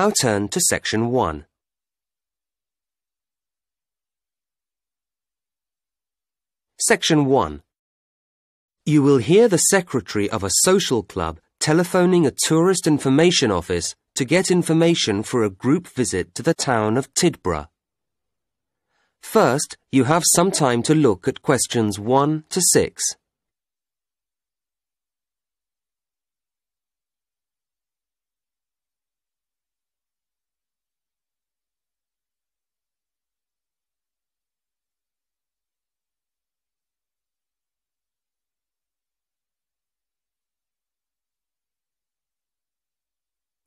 now turn to Section 1. Section 1. You will hear the secretary of a social club telephoning a tourist information office to get information for a group visit to the town of Tidborough. First, you have some time to look at questions 1 to 6.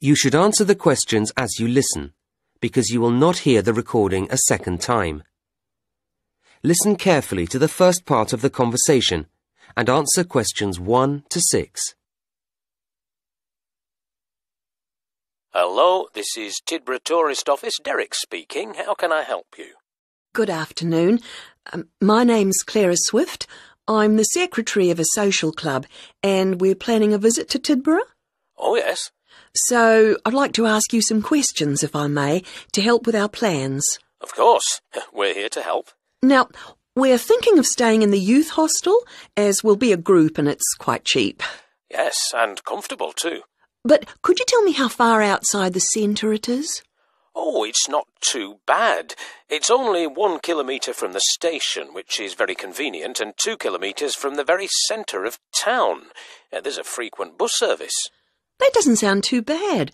You should answer the questions as you listen, because you will not hear the recording a second time. Listen carefully to the first part of the conversation and answer questions 1 to 6. Hello, this is Tidborough Tourist Office, Derek speaking. How can I help you? Good afternoon. My name's Clara Swift. I'm the secretary of a social club and we're planning a visit to Tidborough. Oh, yes. So I'd like to ask you some questions, if I may, to help with our plans. Of course. We're here to help. Now, we're thinking of staying in the youth hostel, as we'll be a group and it's quite cheap. Yes, and comfortable too. But could you tell me how far outside the centre it is? Oh, it's not too bad. It's only 1 kilometre from the station, which is very convenient, and 2 kilometres from the very centre of town. There's a frequent bus service. That doesn't sound too bad.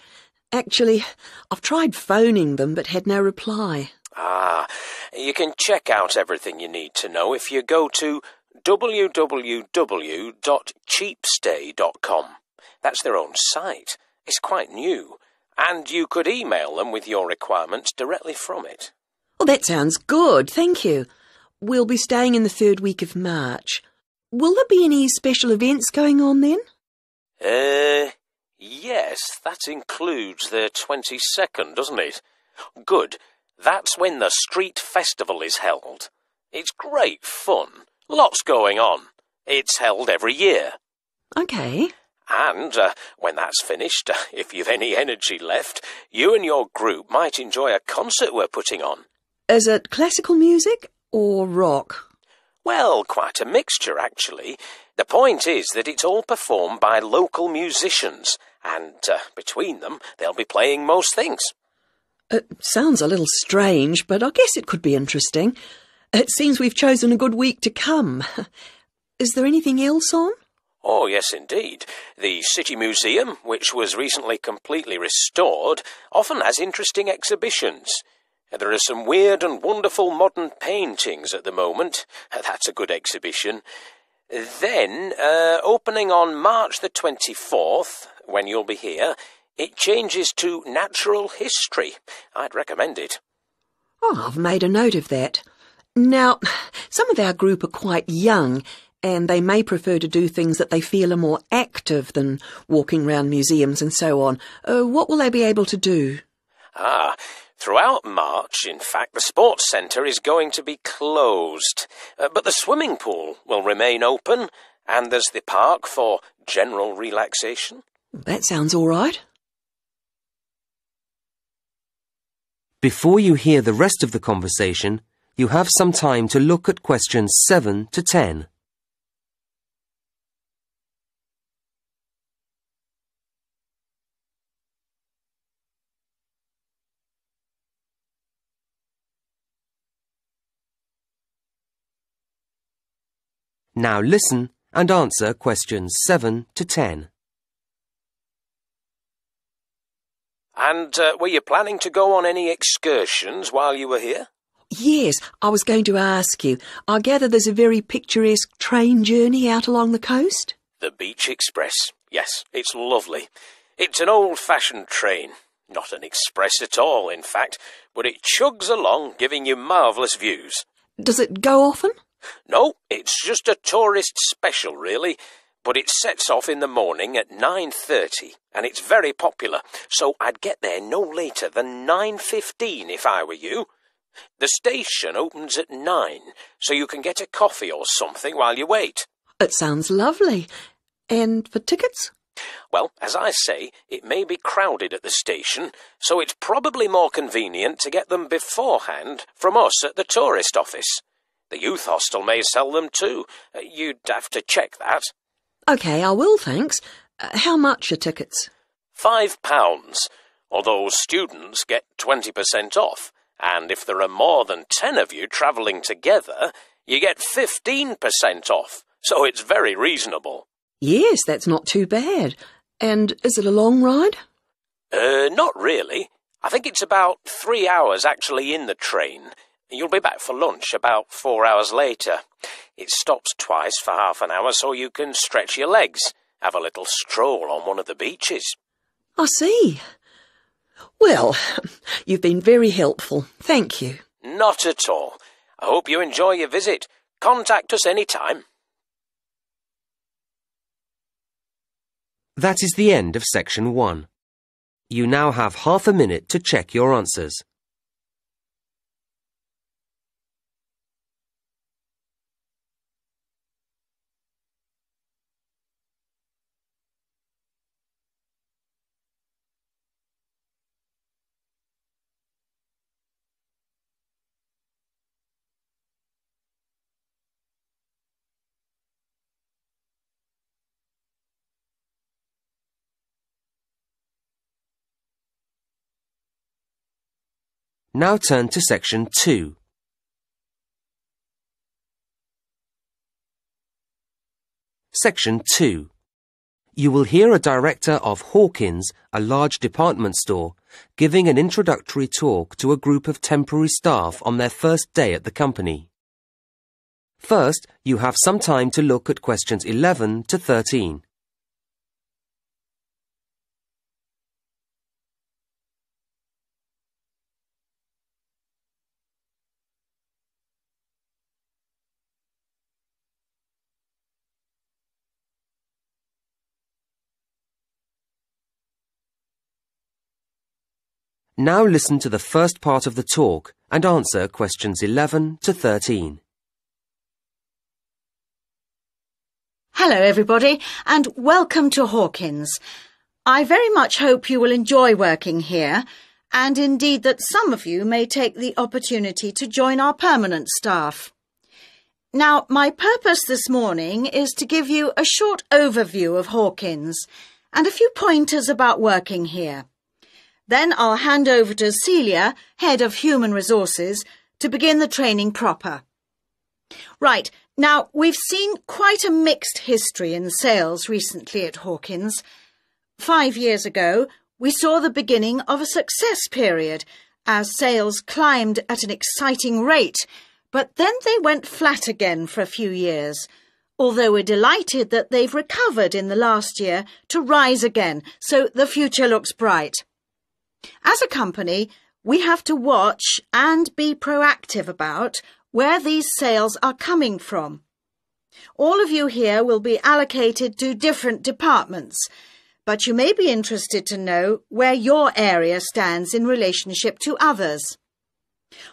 Actually, I've tried phoning them but had no reply. You can check out everything you need to know if you go to www.cheapstay.com. That's their own site. It's quite new. And you could email them with your requirements directly from it. Well, that sounds good, thank you. We'll be staying in the 3rd week of March. Will there be any special events going on then? Yes, that includes the 22nd, doesn't it? Good. That's when the street festival is held. It's great fun. Lots going on. It's held every year. OK. And when that's finished, if you've any energy left, you and your group might enjoy a concert we're putting on. Is it classical music or rock? Well, quite a mixture, actually. The point is that it's all performed by local musicians, and between them, they'll be playing most things. It sounds a little strange, but I guess it could be interesting. It seems we've chosen a good week to come. Is there anything else on? Oh, yes, indeed. The City Museum, which was recently completely restored, often has interesting exhibitions. There are some weird and wonderful modern paintings at the moment. That's a good exhibition. Then, opening on March the 24th, when you'll be here, it changes to natural history. I'd recommend it. Oh, I've made a note of that. Now, some of our group are quite young, and they may prefer to do things that they feel are more active than walking round museums and so on. What will they be able to do? Throughout March, in fact, the sports centre is going to be closed. But the swimming pool will remain open, and there's the park for general relaxation. That sounds all right. Before you hear the rest of the conversation, you have some time to look at questions 7 to 10. Now listen and answer questions 7 to 10. And were you planning to go on any excursions while you were here? Yes, I was going to ask you. I gather there's a very picturesque train journey out along the coast? The Beach Express. Yes, it's lovely. It's an old-fashioned train. Not an express at all, in fact, but it chugs along, giving you marvellous views. Does it go often? No, it's just a tourist special, really. But it sets off in the morning at 9:30, and it's very popular, so I'd get there no later than 9:15 if I were you. The station opens at 9, so you can get a coffee or something while you wait. It sounds lovely. And for tickets? Well, as I say, it may be crowded at the station, so it's probably more convenient to get them beforehand from us at the tourist office. The youth hostel may sell them too. You'd have to check that. OK, I will, thanks. How much are tickets? £5, although students get 20% off, and if there are more than 10 of you travelling together, you get 15% off, so it's very reasonable. Yes, that's not too bad. And is it a long ride? Not really. I think it's about 3 hours actually in the train. You'll be back for lunch about 4 hours later. It stops twice for half an hour so you can stretch your legs, have a little stroll on one of the beaches. I see. Well, you've been very helpful. Thank you. Not at all. I hope you enjoy your visit. Contact us any time. That is the end of section 1. You now have half a minute to check your answers. Now turn to section 2. Section 2. You will hear a director of Hawkins, a large department store, giving an introductory talk to a group of temporary staff on their first day at the company. First, you have some time to look at questions 11 to 13. Now listen to the first part of the talk and answer questions 11 to 13. Hello everybody and welcome to Hawkins. I very much hope you will enjoy working here and indeed that some of you may take the opportunity to join our permanent staff. Now, my purpose this morning is to give you a short overview of Hawkins and a few pointers about working here. Then I'll hand over to Celia, Head of Human Resources, to begin the training proper. Right, now we've seen quite a mixed history in sales recently at Hawkins. 5 years ago, we saw the beginning of a success period as sales climbed at an exciting rate, but then they went flat again for a few years, although we're delighted that they've recovered in the last year to rise again, so the future looks bright. As a company, we have to watch and be proactive about where these sales are coming from. All of you here will be allocated to different departments, but you may be interested to know where your area stands in relationship to others.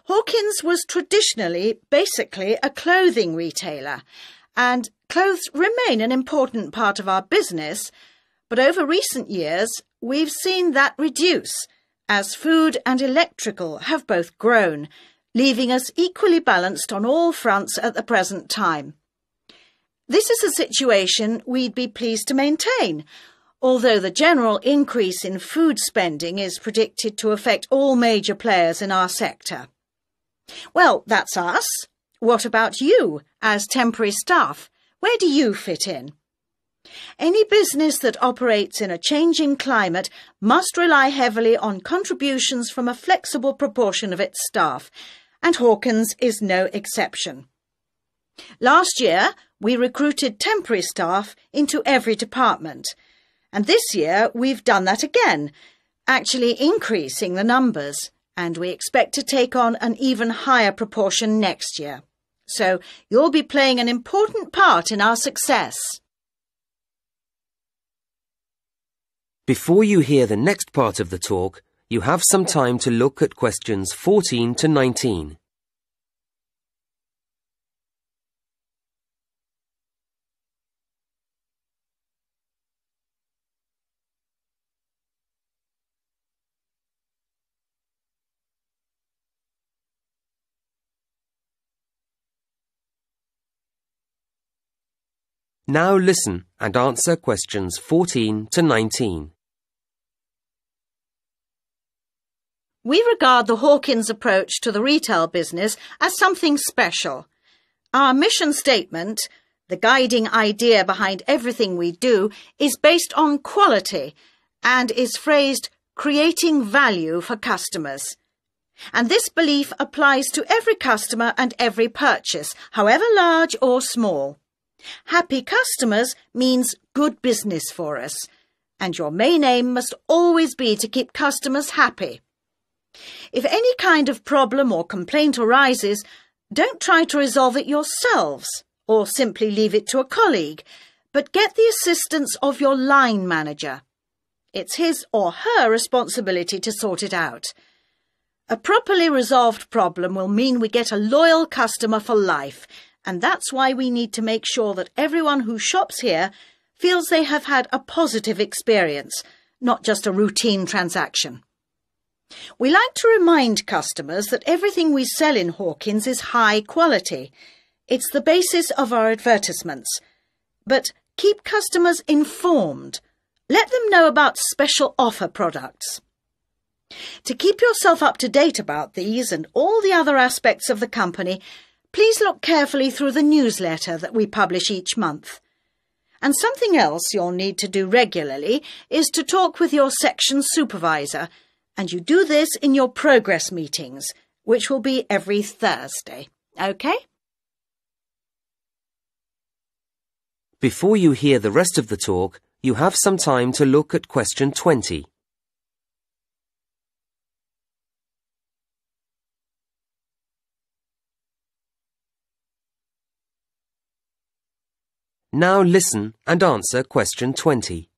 Hawkins was traditionally basically a clothing retailer, and clothes remain an important part of our business, but over recent years we've seen that reduce, as food and electrical have both grown, leaving us equally balanced on all fronts at the present time. This is a situation we'd be pleased to maintain, although the general increase in food spending is predicted to affect all major players in our sector. Well, that's us. What about you, as temporary staff? Where do you fit in? Any business that operates in a changing climate must rely heavily on contributions from a flexible proportion of its staff, and Hawkins is no exception. Last year, we recruited temporary staff into every department, and this year we've done that again, actually increasing the numbers, and we expect to take on an even higher proportion next year. So you'll be playing an important part in our success. Before you hear the next part of the talk, you have some time to look at questions 14 to 19. Now listen and answer questions 14 to 19. We regard the Hawkins approach to the retail business as something special. Our mission statement, the guiding idea behind everything we do, is based on quality and is phrased creating value for customers. And this belief applies to every customer and every purchase, however large or small. Happy customers means good business for us, and your main aim must always be to keep customers happy. If any kind of problem or complaint arises, don't try to resolve it yourselves or simply leave it to a colleague, but get the assistance of your line manager. It's his or her responsibility to sort it out. A properly resolved problem will mean we get a loyal customer for life, and that's why we need to make sure that everyone who shops here feels they have had a positive experience, not just a routine transaction. We like to remind customers that everything we sell in Hawkins is high quality. It's the basis of our advertisements. But keep customers informed. Let them know about special offer products. To keep yourself up to date about these and all the other aspects of the company, please look carefully through the newsletter that we publish each month. And something else you'll need to do regularly is to talk with your section supervisor, and you do this in your progress meetings, which will be every Thursday. OK? Before you hear the rest of the talk, you have some time to look at question 20. Now listen and answer question 20.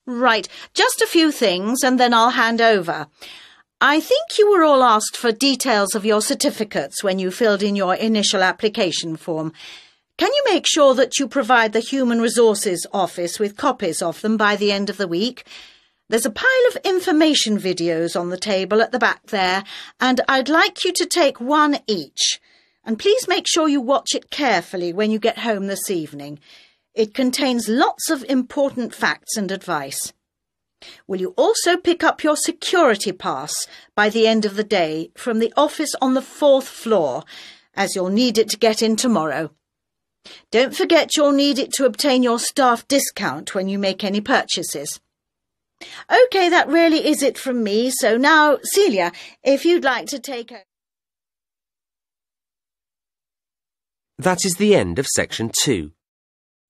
Right, just a few things and then I'll hand over. I think you were all asked for details of your certificates when you filled in your initial application form. Can you make sure that you provide the Human Resources Office with copies of them by the end of the week? There's a pile of information videos on the table at the back there, and I'd like you to take one each. And please make sure you watch it carefully when you get home this evening. It contains lots of important facts and advice. Will you also pick up your security pass by the end of the day from the office on the 4th floor, as you'll need it to get in tomorrow. Don't forget you'll need it to obtain your staff discount when you make any purchases. OK, that really is it from me, so now, Celia, if you'd like to take over. That is the end of section 2.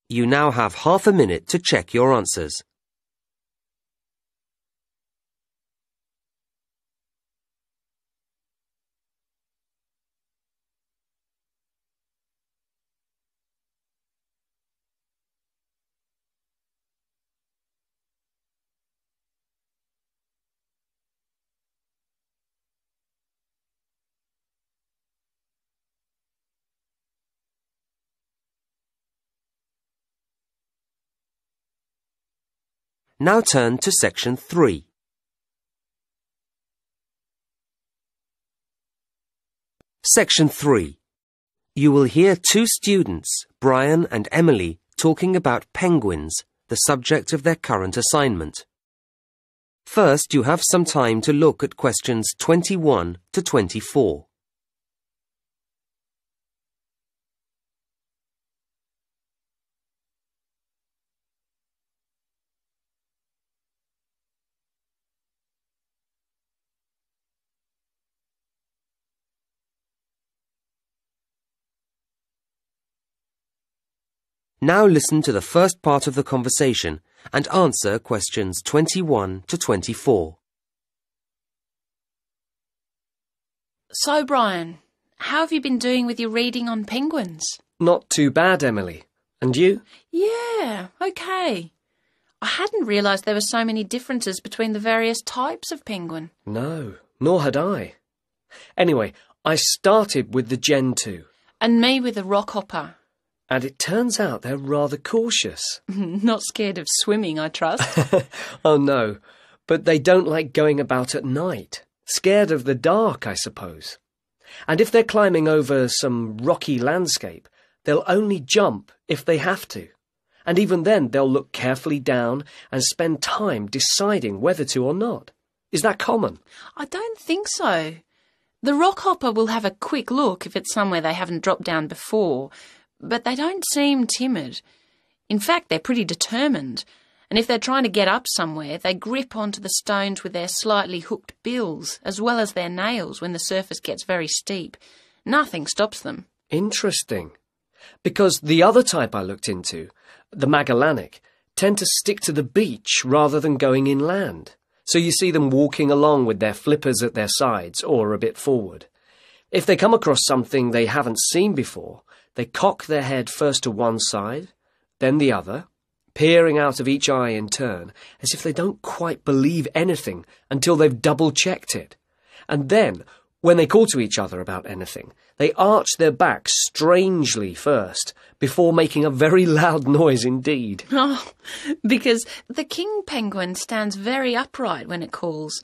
You now have half a minute to check your answers. Now turn to section 3. Section 3. You will hear two students, Brian and Emily, talking about penguins, the subject of their current assignment. First, you have some time to look at questions 21 to 24. Now listen to the first part of the conversation and answer questions 21 to 24. So, Brian, how have you been doing with your reading on penguins? Not too bad, Emily. And you? Yeah, OK. I hadn't realised there were so many differences between the various types of penguin. No, nor had I. Anyway, I started with the Gen 2. And me with the rockhopper. And it turns out they're rather cautious. Not scared of swimming, I trust. Oh, no. But they don't like going about at night. Scared of the dark, I suppose. And if they're climbing over some rocky landscape, They'll only jump if they have to. And even then they'll look carefully down and spend time deciding whether to or not. Is that common? I don't think so. The rockhopper will have a quick look if it's somewhere they haven't dropped down before, but they don't seem timid. In fact, they're pretty determined, and if they're trying to get up somewhere, they grip onto the stones with their slightly hooked bills, as well as their nails when the surface gets very steep. Nothing stops them. Interesting. Because the other type I looked into, the Magellanic, tend to stick to the beach rather than going inland. So you see them walking along with their flippers at their sides or a bit forward. If they come across something they haven't seen before, they cock their head first to one side, then the other, peering out of each eye in turn, as if they don't quite believe anything until they've double-checked it. And then, when they call to each other about anything, they arch their backs strangely first, before making a very loud noise indeed. Oh, because the king penguin stands very upright when it calls.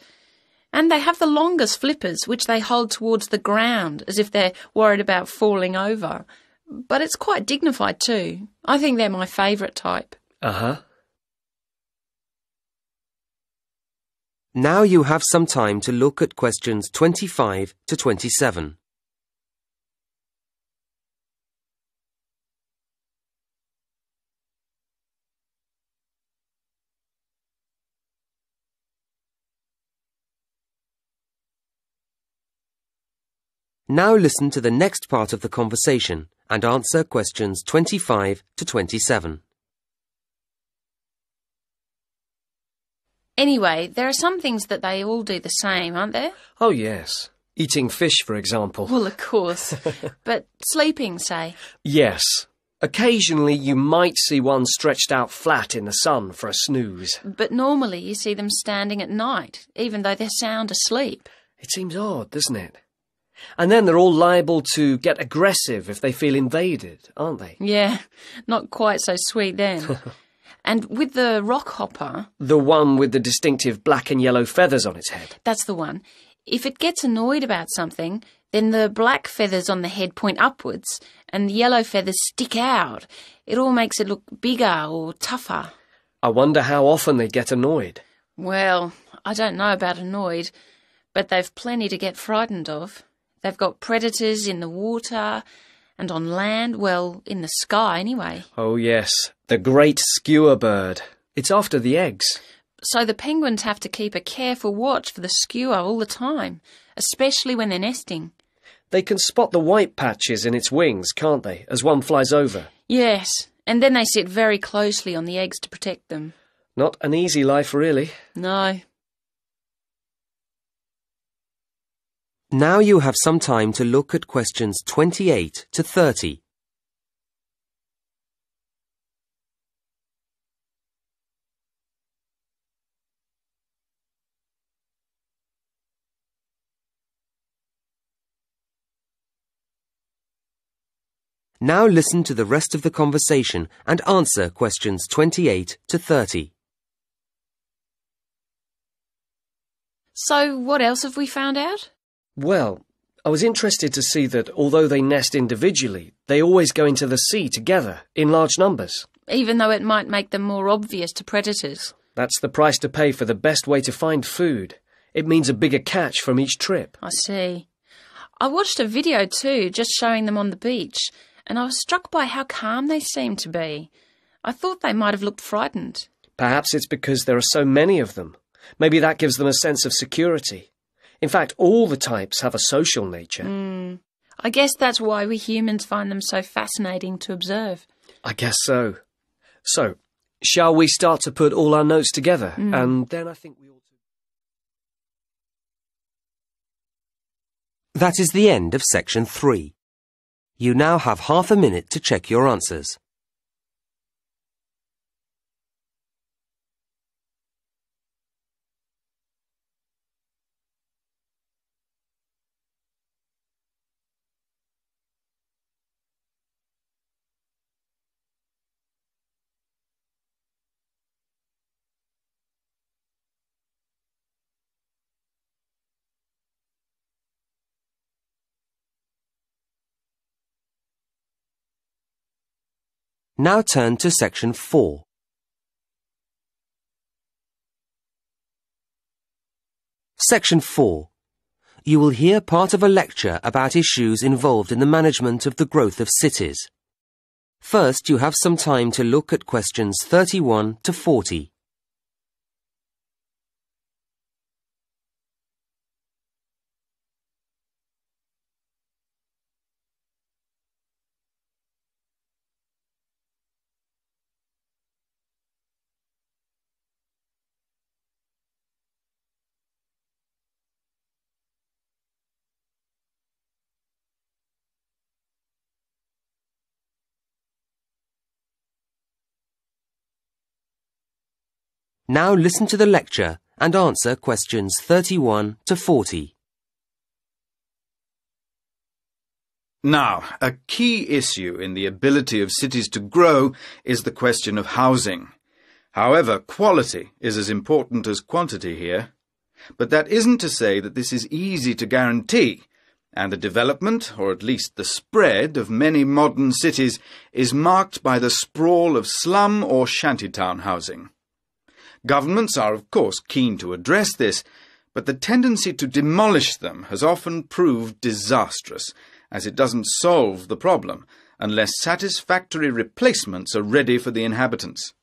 And they have the longest flippers, which they hold towards the ground, as if they're worried about falling over. But it's quite dignified too. I think they're my favourite type. Uh-huh. Now you have some time to look at questions 25 to 27. Now listen to the next part of the conversation and answer questions 25 to 27. Anyway, there are some things that they all do the same, aren't there? Oh, yes. Eating fish, for example. Well, of course. But sleeping, say. Yes. Occasionally you might see one stretched out flat in the sun for a snooze. But normally you see them standing at night, even though they're sound asleep. It seems odd, doesn't it? And then they're all liable to get aggressive if they feel invaded, aren't they? Yeah, not quite so sweet then. And with the rockhopper... The one with the distinctive black and yellow feathers on its head. That's the one. If it gets annoyed about something, then the black feathers on the head point upwards and the yellow feathers stick out. It all makes it look bigger or tougher. I wonder how often they get annoyed. Well, I don't know about annoyed, but they've plenty to get frightened of. They've got predators in the water and on land, well, in the sky anyway. Oh yes, the great skewer bird. It's after the eggs. So the penguins have to keep a careful watch for the skewer all the time, especially when they're nesting. They can spot the white patches in its wings, can't they, as one flies over? Yes, and then they sit very closely on the eggs to protect them. Not an easy life, really. No. Now you have some time to look at questions 28 to 30. Now listen to the rest of the conversation and answer questions 28 to 30. So what else have we found out? Well, I was interested to see that although they nest individually, they always go into the sea together, in large numbers. Even though it might make them more obvious to predators. That's the price to pay for the best way to find food. It means a bigger catch from each trip. I see. I watched a video too, just showing them on the beach, and I was struck by how calm they seemed to be. I thought they might have looked frightened. Perhaps it's because there are so many of them. Maybe that gives them a sense of security. In fact, all the types have a social nature. I guess that's why we humans find them so fascinating to observe. I guess so. So, shall we start to put all our notes together? And then I think we ought to... That is the end of section 3. You now have half a minute to check your answers. Now turn to section 4. Section 4. You will hear part of a lecture about issues involved in the management of the growth of cities. First, you have some time to look at questions 31 to 40. Now listen to the lecture and answer questions 31 to 40. Now, a key issue in the ability of cities to grow is the question of housing. However, quality is as important as quantity here. But that isn't to say that this is easy to guarantee, and the development, or at least the spread, of many modern cities is marked by the sprawl of slum or shantytown housing. Governments are, of course, keen to address this, but the tendency to demolish them has often proved disastrous, as it doesn't solve the problem unless satisfactory replacements are ready for the inhabitants.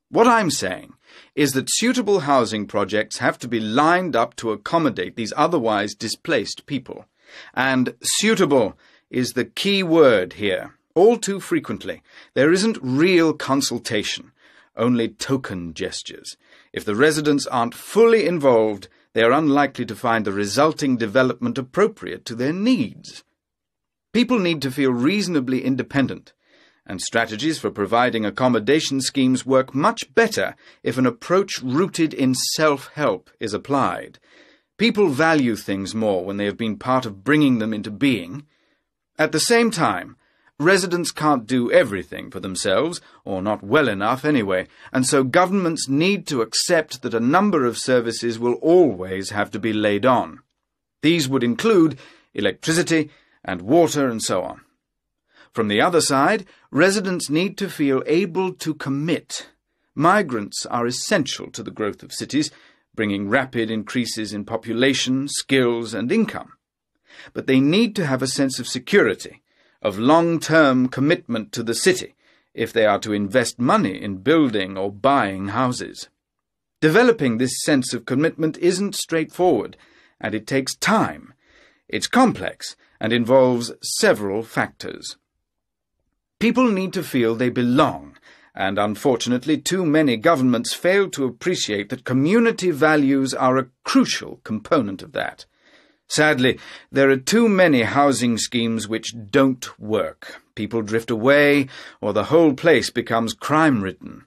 What I'm saying is that suitable housing projects have to be lined up to accommodate these otherwise displaced people. And suitable is the key word here. All too frequently, there isn't real consultation, only token gestures. If the residents aren't fully involved, they are unlikely to find the resulting development appropriate to their needs. People need to feel reasonably independent, and strategies for providing accommodation schemes work much better if an approach rooted in self-help is applied. People value things more when they have been part of bringing them into being. At the same time, residents can't do everything for themselves, or not well enough anyway, and so governments need to accept that a number of services will always have to be laid on. These would include electricity and water and so on. From the other side, residents need to feel able to commit. Migrants are essential to the growth of cities, bringing rapid increases in population, skills and income. But they need to have a sense of security, of long-term commitment to the city, if they are to invest money in building or buying houses. Developing this sense of commitment isn't straightforward, and it takes time. It's complex and involves several factors. People need to feel they belong, and unfortunately too many governments fail to appreciate that community values are a crucial component of that. Sadly, there are too many housing schemes which don't work. People drift away, or the whole place becomes crime-ridden.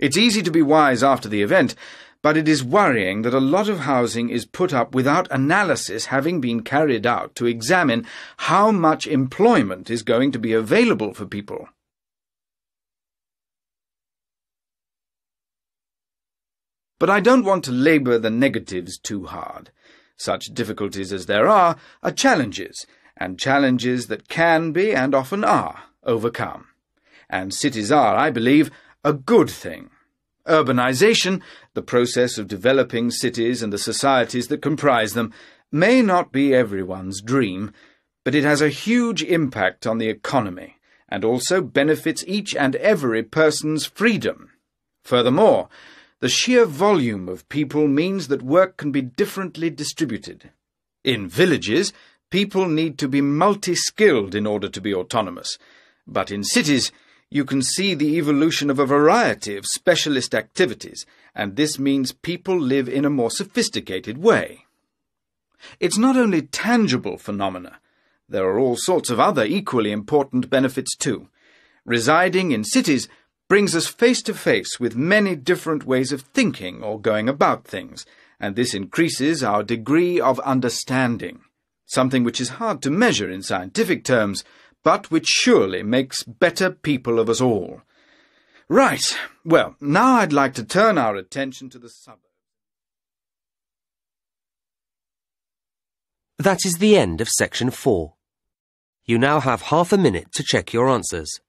It's easy to be wise after the event, but it is worrying that a lot of housing is put up without analysis having been carried out to examine how much employment is going to be available for people. But I don't want to labour the negatives too hard. Such difficulties as there are challenges, and challenges that can be, and often are, overcome. And cities are, I believe, a good thing. Urbanisation, the process of developing cities and the societies that comprise them, may not be everyone's dream, but it has a huge impact on the economy, and also benefits each and every person's freedom. Furthermore, the sheer volume of people means that work can be differently distributed. In villages, people need to be multi-skilled in order to be autonomous, but in cities, you can see the evolution of a variety of specialist activities, and this means people live in a more sophisticated way. It's not only tangible phenomena. There are all sorts of other equally important benefits too. Residing in cities brings us face to face with many different ways of thinking or going about things, and this increases our degree of understanding, something which is hard to measure in scientific terms, but which surely makes better people of us all. Right, well, now I'd like to turn our attention to the suburbs. That is the end of section 4. You now have half a minute to check your answers.